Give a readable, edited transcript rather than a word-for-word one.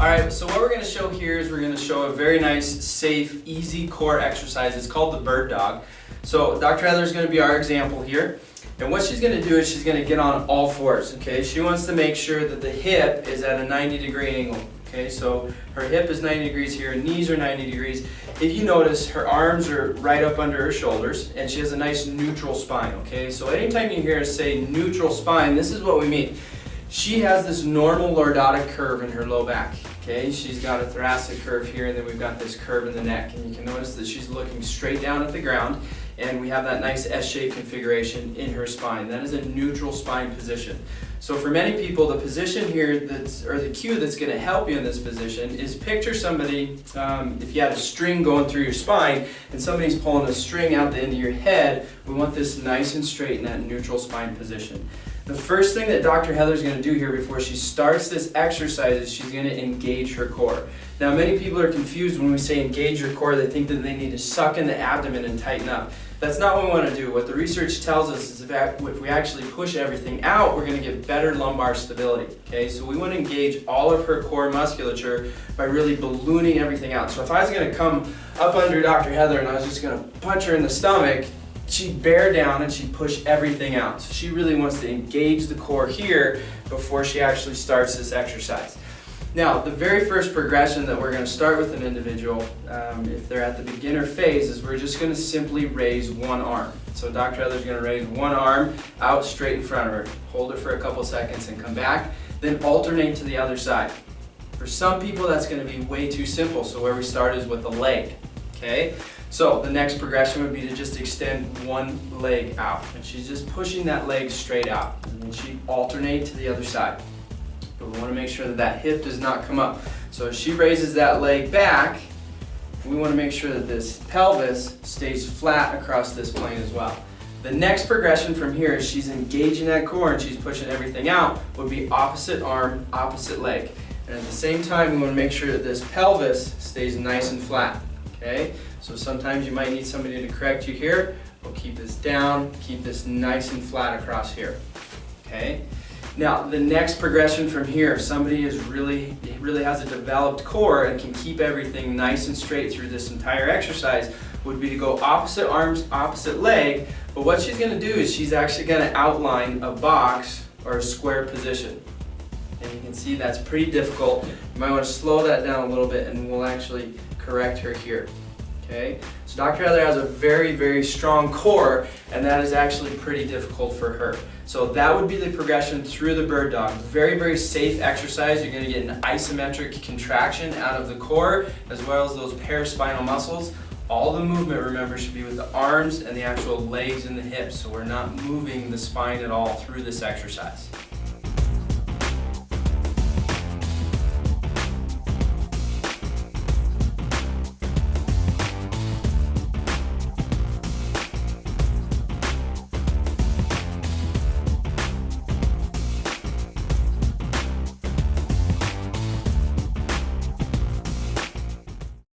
Alright, so what we're going to show here is we're going to show a very nice, safe, easy core exercise. It's called the bird dog. So Dr. Heather is going to be our example here. And what she's going to do is she's going to get on all fours. Okay, she wants to make sure that the hip is at a 90-degree angle. Okay, so her hip is 90 degrees here, knees are 90 degrees. If you notice, her arms are right up under her shoulders, and she has a nice neutral spine. Okay, so anytime you hear us say neutral spine, this is what we mean. She has this normal lordotic curve in her low back. Okay, she's got a thoracic curve here, and then we've got this curve in the neck. And you can notice that she's looking straight down at the ground, and we have that nice S-shaped configuration in her spine. That is a neutral spine position. So for many people, the position here, or the cue that's going to help you in this position is picture somebody, if you had a string going through your spine and somebody's pulling a string out the end of your head, we want this nice and straight in that neutral spine position. The first thing that Dr. Heather is going to do here before she starts this exercise is she's going to engage her core. Now many people are confused when we say engage your core. They think that they need to suck in the abdomen and tighten up. That's not what we want to do. What the research tells us is that if we actually push everything out, we're going to get better lumbar stability. Okay, so we want to engage all of her core musculature by really ballooning everything out. So if I was going to come up under Dr. Heather and I was just going to punch her in the stomach, she'd bear down and she'd push everything out. So she really wants to engage the core here before she actually starts this exercise. Now, the very first progression that we're going to start with an individual, if they're at the beginner phase, is we're just going to simply raise one arm. So Dr. Heather's going to raise one arm out straight in front of her. Hold it for a couple seconds and come back. Then alternate to the other side. For some people, that's going to be way too simple. So where we start is with the leg. Okay? So the next progression would be to just extend one leg out. And she's just pushing that leg straight out. And then she alternate to the other side. But we want to make sure that that hip does not come up. So as she raises that leg back, we want to make sure that this pelvis stays flat across this plane as well. The next progression from here is she's engaging that core and she's pushing everything out, would be opposite arm, opposite leg. And at the same time, we want to make sure that this pelvis stays nice and flat. Okay? So sometimes you might need somebody to correct you here. We'll keep this down, keep this nice and flat across here. Okay? Now, the next progression from here, if somebody really has a developed core and can keep everything nice and straight through this entire exercise, would be to go opposite arms, opposite leg. But what she's going to do is she's actually going to outline a box or a square position. And you can see that's pretty difficult. You might want to slow that down a little bit and we'll actually correct her here. Okay, so Dr. Heather has a very, very strong core, and that is actually pretty difficult for her. So that would be the progression through the bird dog. Very, very safe exercise. You're going to get an isometric contraction out of the core, as well as those paraspinal muscles. All the movement, remember, should be with the arms and the actual legs and the hips, so we're not moving the spine at all through this exercise.